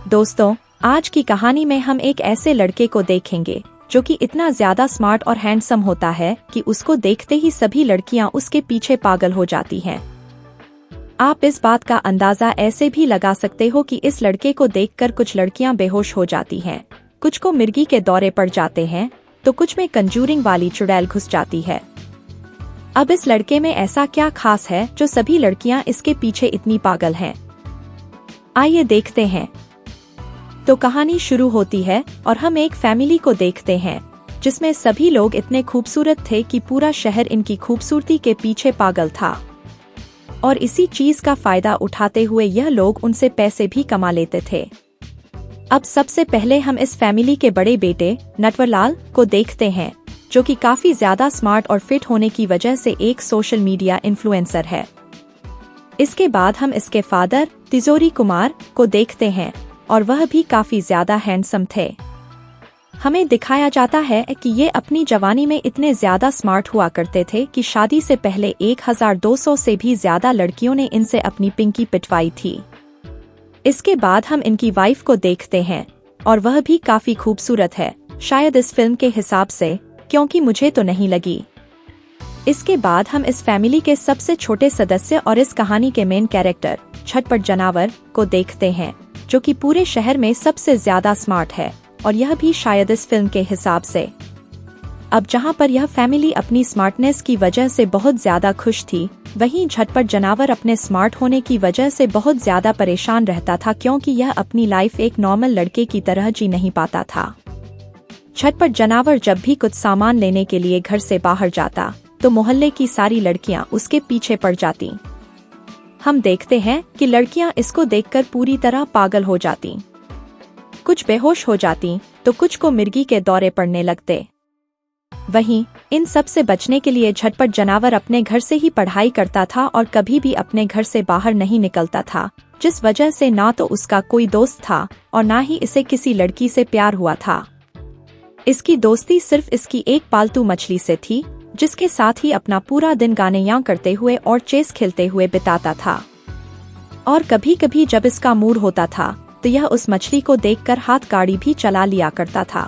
दोस्तों, आज की कहानी में हम एक ऐसे लड़के को देखेंगे जो कि इतना ज्यादा स्मार्ट और हैंडसम होता है कि उसको देखते ही सभी लड़कियां उसके पीछे पागल हो जाती हैं। आप इस बात का अंदाजा ऐसे भी लगा सकते हो कि इस लड़के को देखकर कुछ लड़कियां बेहोश हो जाती हैं, कुछ को मिर्गी के दौरे पड़ जाते हैं, तो कुछ में कंजूरिंग वाली चुड़ैल घुस जाती है। अब इस लड़के में ऐसा क्या खास है जो सभी लड़कियां इसके पीछे इतनी पागल हैं? आइए देखते हैं। तो कहानी शुरू होती है और हम एक फैमिली को देखते हैं जिसमें सभी लोग इतने खूबसूरत थे कि पूरा शहर इनकी खूबसूरती के पीछे पागल था, और इसी चीज का फायदा उठाते हुए यह लोग उनसे पैसे भी कमा लेते थे। अब सबसे पहले हम इस फैमिली के बड़े बेटे नटवरलाल को देखते हैं, जो कि काफी ज्यादा स्मार्ट और फिट होने की वजह से एक सोशल मीडिया इन्फ्लुएंसर है। इसके बाद हम इसके फादर तिजोरी कुमार को देखते हैं, और वह भी काफी ज्यादा हैंडसम थे। हमें दिखाया जाता है कि ये अपनी जवानी में इतने ज्यादा स्मार्ट हुआ करते थे कि शादी से पहले 1200 से भी ज्यादा लड़कियों ने इनसे अपनी पिंकी पिटवाई थी। इसके बाद हम इनकी वाइफ को देखते हैं, और वह भी काफी खूबसूरत है, शायद इस फिल्म के हिसाब से, क्योंकि मुझे तो नहीं लगी। इसके बाद हम इस फैमिली के सबसे छोटे सदस्य और इस कहानी के मेन कैरेक्टर झटपट जनावर को देखते हैं, जो कि पूरे शहर में सबसे ज्यादा स्मार्ट है, और यह भी शायद इस फिल्म के हिसाब से। अब जहां पर यह फैमिली अपनी स्मार्टनेस की वजह से बहुत ज्यादा खुश थी, वहीं झटपट जनावर अपने स्मार्ट होने की वजह से बहुत ज्यादा परेशान रहता था, क्योंकि यह अपनी लाइफ एक नॉर्मल लड़के की तरह जी नहीं पाता था। झटपट जनावर जब भी कुछ सामान लेने के लिए घर से बाहर जाता तो मोहल्ले की सारी लड़कियां उसके पीछे पड़ जाती। हम देखते हैं कि लड़कियां इसको देखकर पूरी तरह पागल हो जाती, कुछ बेहोश हो जाती तो कुछ को मिर्गी के दौरे पड़ने लगते। वहीं इन सब से बचने के लिए झटपट जनावर अपने घर से ही पढ़ाई करता था और कभी भी अपने घर से बाहर नहीं निकलता था, जिस वजह से ना तो उसका कोई दोस्त था और ना ही इसे किसी लड़की से प्यार हुआ था। इसकी दोस्ती सिर्फ इसकी एक पालतू मछली से थी, जिसके साथ ही अपना पूरा दिन गाने करते हुए और चेस खेलते हुए बिताता था। और कभी कभी जब इसका मूड होता था तो यह उस मछली को देखकर हाथ गाड़ी भी चला लिया करता था।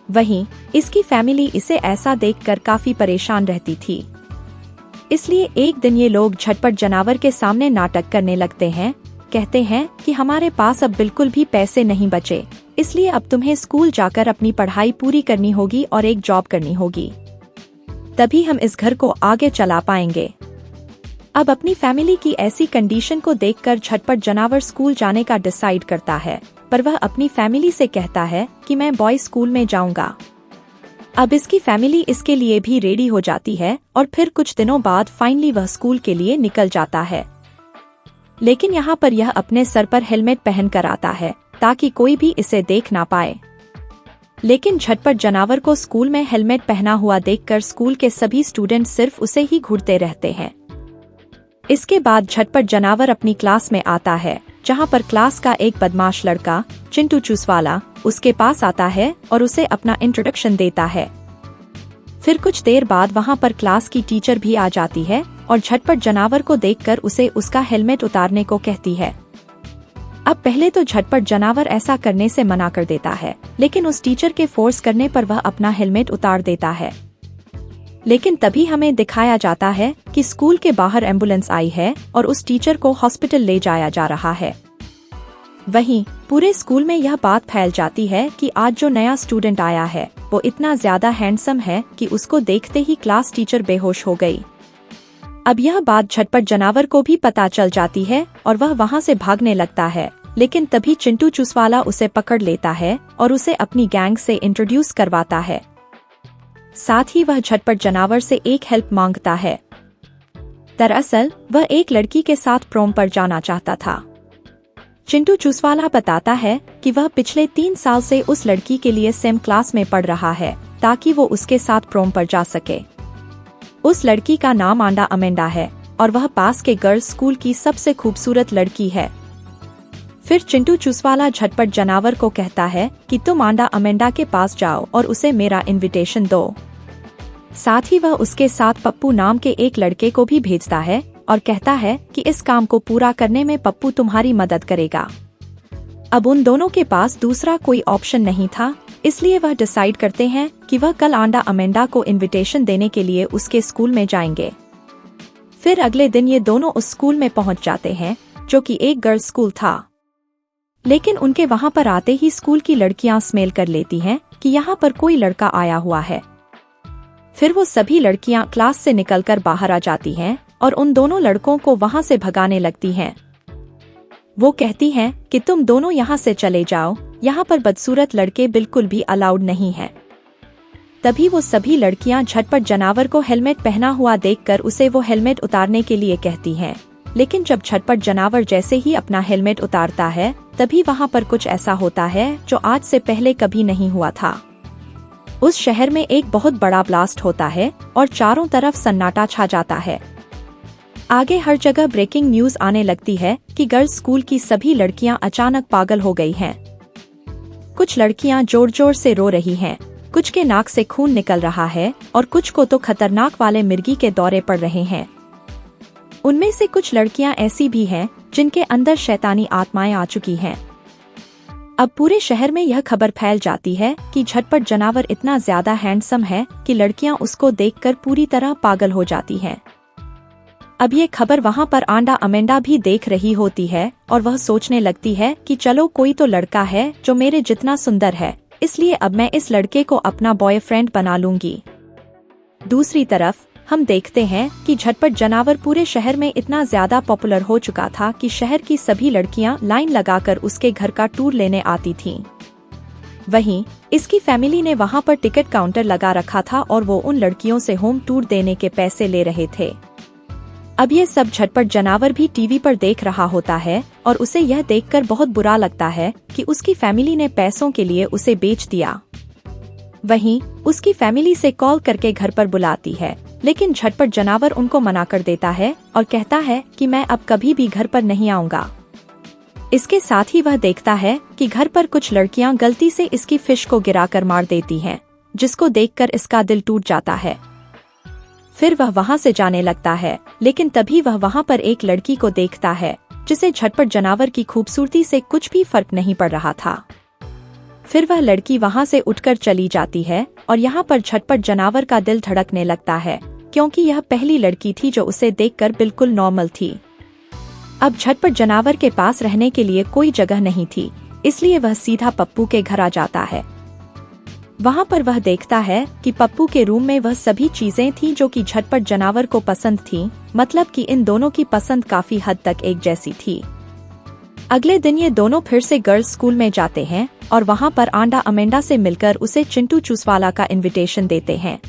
वहीं इसकी फैमिली इसे ऐसा देखकर काफी परेशान रहती थी। इसलिए एक दिन ये लोग झटपट जनावर के सामने नाटक करने लगते हैं, कहते हैं कि हमारे पास अब बिल्कुल भी पैसे नहीं बचे, इसलिए अब तुम्हें स्कूल जाकर अपनी पढ़ाई पूरी करनी होगी और एक जॉब करनी होगी, तभी हम इस घर को आगे चला पाएंगे। अब अपनी फैमिली की ऐसी कंडीशन को देखकर झटपट जनावर स्कूल जाने का डिसाइड करता है, पर वह अपनी फैमिली से कहता है कि मैं बॉयज स्कूल में जाऊंगा। अब इसकी फैमिली इसके लिए भी रेडी हो जाती है, और फिर कुछ दिनों बाद फाइनली वह स्कूल के लिए निकल जाता है। लेकिन यहाँ पर यह अपने सर पर हेलमेट पहन कर आता है ताकि कोई भी इसे देख ना पाए। लेकिन झटपट जनावर को स्कूल में हेलमेट पहना हुआ देखकर स्कूल के सभी स्टूडेंट सिर्फ उसे ही घूरते रहते हैं। इसके बाद झटपट जनावर अपनी क्लास में आता है, जहां पर क्लास का एक बदमाश लड़का चिंटू चूसवाला उसके पास आता है और उसे अपना इंट्रोडक्शन देता है। फिर कुछ देर बाद वहां पर क्लास की टीचर भी आ जाती है और झटपट जनावर को देखकर उसे उसका हेलमेट उतारने को कहती है। अब पहले तो झटपट जनावर ऐसा करने से मना कर देता है, लेकिन उस टीचर के फोर्स करने पर वह अपना हेलमेट उतार देता है। लेकिन तभी हमें दिखाया जाता है कि स्कूल के बाहर एम्बुलेंस आई है और उस टीचर को हॉस्पिटल ले जाया जा रहा है। वहीं पूरे स्कूल में यह बात फैल जाती है कि आज जो नया स्टूडेंट आया है वो इतना ज्यादा हैंडसम है कि उसको देखते ही क्लास टीचर बेहोश हो गई। अब यह बात झटपट जनावर को भी पता चल जाती है और वह वहां से भागने लगता है, लेकिन तभी चिंटू चूसवाला उसे पकड़ लेता है और उसे अपनी गैंग से इंट्रोड्यूस करवाता है। साथ ही वह झटपट जनावर से एक हेल्प मांगता है। दरअसल वह एक लड़की के साथ प्रोम पर जाना चाहता था। चिंटू चूसवाला बताता है कि वह पिछले 3 साल से उस लड़की के लिए सेम क्लास में पढ़ रहा है ताकि वो उसके साथ प्रोम पर जा सके। उस लड़की का नाम आंडा अमेंडा है और वह पास के गर्ल्स स्कूल की सबसे खूबसूरत लड़की है। फिर चिंटू चूसवाला झटपट जनावर को कहता है कि तुम आंडा अमेंडा के पास जाओ और उसे मेरा इनविटेशन दो। साथ ही वह उसके साथ पप्पू नाम के एक लड़के को भी भेजता है और कहता है कि इस काम को पूरा करने में पप्पू तुम्हारी मदद करेगा। अब उन दोनों के पास दूसरा कोई ऑप्शन नहीं था, इसलिए वह डिसाइड करते हैं कि वह कल आंडा अमेंडा को इनविटेशन देने के लिए उसके स्कूल में जाएंगे। फिर अगले दिन ये दोनों उस स्कूल में पहुंच जाते हैं, जो कि एक गर्ल्स स्कूल था। लेकिन उनके वहां पर आते ही स्कूल की लड़कियां स्मेल कर लेती हैं कि यहाँ पर कोई लड़का आया हुआ है। फिर वो सभी लड़कियां क्लास से निकलकर बाहर आ जाती हैं और उन दोनों लड़कों को वहां से भगाने लगती हैं। वो कहती हैं कि तुम दोनों यहाँ से चले जाओ, यहाँ पर बदसूरत लड़के बिल्कुल भी अलाउड नहीं हैं। तभी वो सभी लड़कियां झटपट जानवर को हेलमेट पहना हुआ देखकर उसे वो हेलमेट उतारने के लिए कहती हैं। लेकिन जब झटपट जानवर जैसे ही अपना हेलमेट उतारता है, तभी वहाँ पर कुछ ऐसा होता है जो आज से पहले कभी नहीं हुआ था। उस शहर में एक बहुत बड़ा ब्लास्ट होता है और चारों तरफ सन्नाटा छा जाता है। आगे हर जगह ब्रेकिंग न्यूज आने लगती है कि गर्ल्स स्कूल की सभी लड़कियां अचानक पागल हो गई हैं। कुछ लड़कियां जोर जोर से रो रही हैं, कुछ के नाक से खून निकल रहा है और कुछ को तो खतरनाक वाले मिर्गी के दौरे पड़ रहे हैं। उनमें से कुछ लड़कियां ऐसी भी हैं जिनके अंदर शैतानी आत्माएं आ चुकी हैं। अब पूरे शहर में यह खबर फैल जाती है कि झटपट जानवर इतना ज्यादा हैंडसम है कि लड़कियां उसको देखकर पूरी तरह पागल हो जाती हैं। अब ये खबर वहाँ पर आंडा अमेंडा भी देख रही होती है और वह सोचने लगती है कि चलो कोई तो लड़का है जो मेरे जितना सुंदर है, इसलिए अब मैं इस लड़के को अपना बॉयफ्रेंड बना लूंगी। दूसरी तरफ हम देखते हैं कि झटपट जानवर पूरे शहर में इतना ज्यादा पॉपुलर हो चुका था कि शहर की सभी लड़कियां लाइन लगाकर उसके घर का टूर लेने आती थीं। वहीं इसकी फैमिली ने वहां पर टिकट काउंटर लगा रखा था और वो उन लड़कियों से होम टूर देने के पैसे ले रहे थे। अब ये सब झटपट जानवर भी टीवी पर देख रहा होता है और उसे यह देखकर बहुत बुरा लगता है कि उसकी फैमिली ने पैसों के लिए उसे बेच दिया। वहीं उसकी फैमिली से कॉल करके घर पर बुलाती है, लेकिन झटपट जानवर उनको मना कर देता है और कहता है कि मैं अब कभी भी घर पर नहीं आऊंगा। इसके साथ ही वह देखता है कि घर पर कुछ लड़कियां गलती से इसकी फिश को गिराकर मार देती हैं, जिसको देखकर इसका दिल टूट जाता है। फिर वह वहां से जाने लगता है, लेकिन तभी वह वहां पर एक लड़की को देखता है जिसे झटपट जानवर की खूबसूरती से कुछ भी फर्क नहीं पड़ रहा था। फिर वह लड़की वहां से उठकर चली जाती है और यहाँ पर झटपट जानवर का दिल धड़कने लगता है, क्योंकि यह पहली लड़की थी जो उसे देखकर बिल्कुल नॉर्मल थी। अब झटपट जानवर के पास रहने के लिए कोई जगह नहीं थी, इसलिए वह सीधा पप्पू के घर आ जाता है। वहाँ पर वह देखता है कि पप्पू के रूम में वह सभी चीजें थीं जो कि झटपट जानवर को पसंद थीं, मतलब कि इन दोनों की पसंद काफी हद तक एक जैसी थी। अगले दिन ये दोनों फिर से गर्ल्स स्कूल में जाते हैं और वहाँ पर आंडा अमेंडा से मिलकर उसे चिंटू चूसवाला का इनविटेशन देते हैं।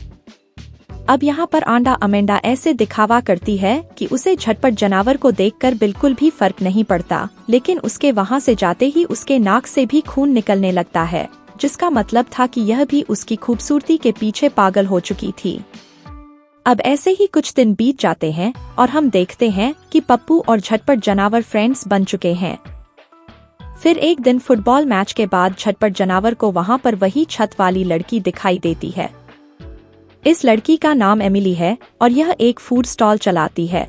अब यहाँ पर आंडा अमेंडा ऐसे दिखावा करती है कि उसे झटपट जानवर को देखकर बिल्कुल भी फर्क नहीं पड़ता, लेकिन उसके वहाँ से जाते ही उसके नाक से भी खून निकलने लगता है, जिसका मतलब था कि यह भी उसकी खूबसूरती के पीछे पागल हो चुकी थी। अब ऐसे ही कुछ दिन बीत जाते हैं और हम देखते हैं कि पप्पू और झटपट जानवर फ्रेंड्स बन चुके हैं। फिर एक दिन फुटबॉल मैच के बाद झटपट जानवर को वहां पर वही छत वाली लड़की दिखाई देती है। इस लड़की का नाम एमिली है और यह एक फूड स्टॉल चलाती है।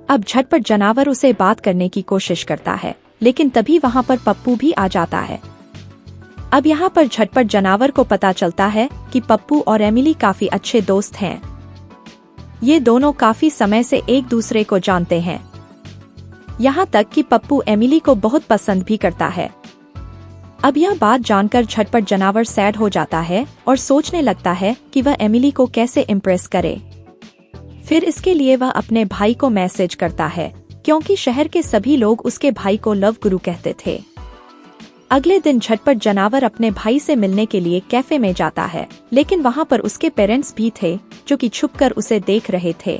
अब झटपट जानवर उसे बात करने की कोशिश करता है, लेकिन तभी वहां पर पप्पू भी आ जाता है। अब यहाँ पर झटपट जानवर को पता चलता है कि पप्पू और एमिली काफी अच्छे दोस्त हैं। ये दोनों काफी समय से एक दूसरे को जानते हैं, यहाँ तक कि पप्पू एमिली को बहुत पसंद भी करता है। अब यह बात जानकर झटपट जानवर सैड हो जाता है और सोचने लगता है कि वह एमिली को कैसे इम्प्रेस करे। फिर इसके लिए वह अपने भाई को मैसेज करता है, क्योंकि शहर के सभी लोग उसके भाई को लव गुरु कहते थे। अगले दिन झटपट जानवर अपने भाई से मिलने के लिए कैफे में जाता है, लेकिन वहाँ पर उसके पेरेंट्स भी थे जो कि छुपकर उसे देख रहे थे।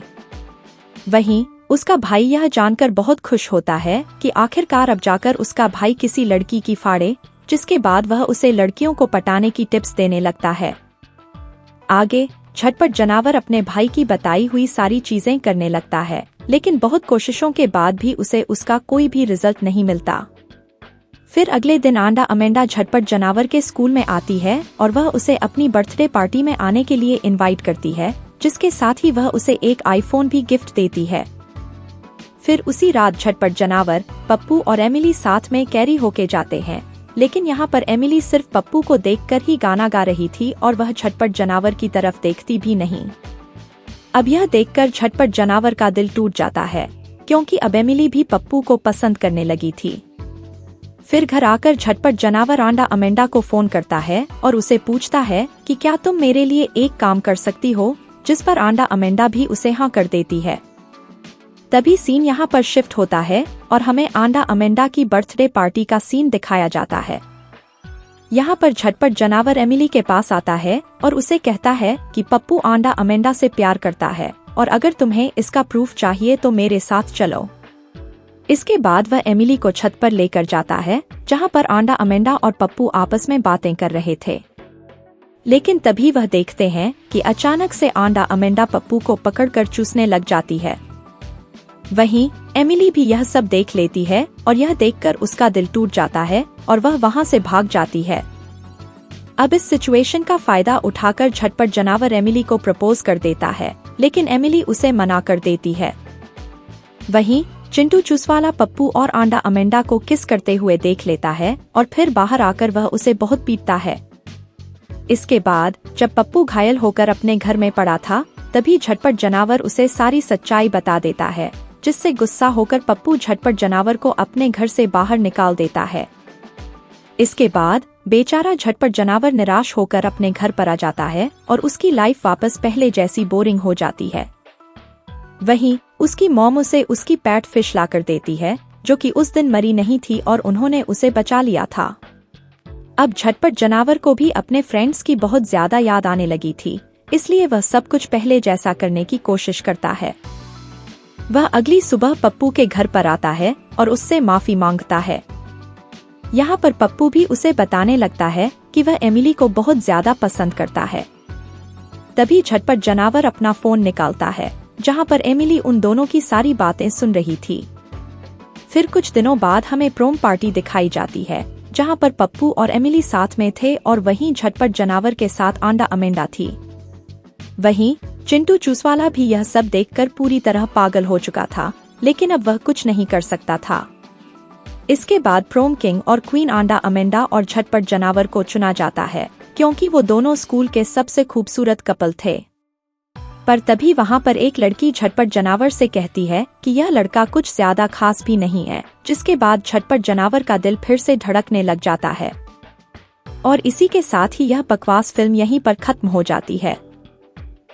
वहीं उसका भाई यह जानकर बहुत खुश होता है कि आखिरकार अब जाकर उसका भाई किसी लड़की की फाड़े, जिसके बाद वह उसे लड़कियों को पटाने की टिप्स देने लगता है। आगे झटपट जानवर अपने भाई की बताई हुई सारी चीजें करने लगता है, लेकिन बहुत कोशिशों के बाद भी उसे उसका कोई भी रिजल्ट नहीं मिलता। फिर अगले दिन आंडा अमेंडा झटपट जानवर के स्कूल में आती है और वह उसे अपनी बर्थडे पार्टी में आने के लिए इनवाइट करती है, जिसके साथ ही वह उसे एक आईफोन भी गिफ्ट देती है। फिर उसी रात झटपट जानवर पप्पू और एमिली साथ में कैरी होके जाते हैं, लेकिन यहाँ पर एमिली सिर्फ पप्पू को देखकर ही गाना गा रही थी और वह झटपट जानवर की तरफ देखती भी नहीं। अब यह देखकर झटपट जानवर का दिल टूट जाता है, क्योंकि अब एमिली भी पप्पू को पसंद करने लगी थी। फिर घर आकर झटपट जानवर आंडा अमेंडा को फोन करता है और उसे पूछता है कि क्या तुम मेरे लिए एक काम कर सकती हो, जिस पर आंडा अमेंडा भी उसे हाँ कर देती है। तभी सीन यहाँ पर शिफ्ट होता है और हमें आंडा अमेंडा की बर्थडे पार्टी का सीन दिखाया जाता है। यहाँ पर झटपट जानवर एमिली के पास आता है और उसे कहता है कि पप्पू आंडा अमेंडा से प्यार करता है और अगर तुम्हें इसका प्रूफ चाहिए तो मेरे साथ चलो। इसके बाद वह एमिली को छत पर लेकर जाता है, जहाँ पर आंडा अमेंडा और पप्पू आपस में बातें कर रहे थे। लेकिन तभी वह देखते हैं कि अचानक से आंडा अमेंडा पप्पू को पकड़कर चूसने लग जाती है। वहीं एमिली भी यह सब देख लेती है और यह देखकर उसका दिल टूट जाता है और वह वहां से भाग जाती है। अब इस सिचुएशन का फायदा उठाकर झटपट जानवर एमिली को प्रपोज कर देता है, लेकिन एमिली उसे मना कर देती है। वहीं चिंटू चूसवाला पप्पू और आंडा अमेंडा को किस करते हुए देख लेता है और फिर बाहर आकर वह उसे बहुत पीटता है। इसके बाद जब पप्पू घायल होकर अपने घर में पड़ा था, तभी झटपट जानवर उसे सारी सच्चाई बता देता है, जिससे गुस्सा होकर पप्पू झटपट जानवर को अपने घर से बाहर निकाल देता है। इसके बाद बेचारा झटपट जानवर निराश होकर अपने घर पर आ जाता है और उसकी लाइफ वापस पहले जैसी बोरिंग हो जाती है। वहीं उसकी मॉम उसे उसकी पैट फिश लाकर देती है, जो कि उस दिन मरी नहीं थी और उन्होंने उसे बचा लिया था। अब झटपट जानवर को भी अपने फ्रेंड्स की बहुत ज्यादा याद आने लगी थी, इसलिए वह सब कुछ पहले जैसा करने की कोशिश करता है। वह अगली सुबह पप्पू के घर पर आता है और उससे माफी मांगता है। यहाँ पर पप्पू भी उसे बताने लगता है कि वह एमिली को बहुत ज्यादा पसंद करता है। तभी झटपट जानवर अपना फोन निकालता है, जहाँ पर एमिली उन दोनों की सारी बातें सुन रही थी। फिर कुछ दिनों बाद हमें प्रोम पार्टी दिखाई जाती है, जहाँ पर पप्पू और एमिली साथ में थे और वहीं झटपट जानवर के साथ आंडा अमेंडा थी। वहीं चिंटू चूसवाला भी यह सब देखकर पूरी तरह पागल हो चुका था, लेकिन अब वह कुछ नहीं कर सकता था। इसके बाद प्रोम किंग और क्वीन आंडा अमेंडा और झटपट जानवर को चुना जाता है, क्योंकि वो दोनों स्कूल के सबसे खूबसूरत कपल थे। पर तभी वहाँ पर एक लड़की झटपट जानवर से कहती है कि यह लड़का कुछ ज्यादा खास भी नहीं है, जिसके बाद झटपट जानवर का दिल फिर से धड़कने लग जाता है। और इसी के साथ ही यह बकवास फिल्म यहीं पर खत्म हो जाती है।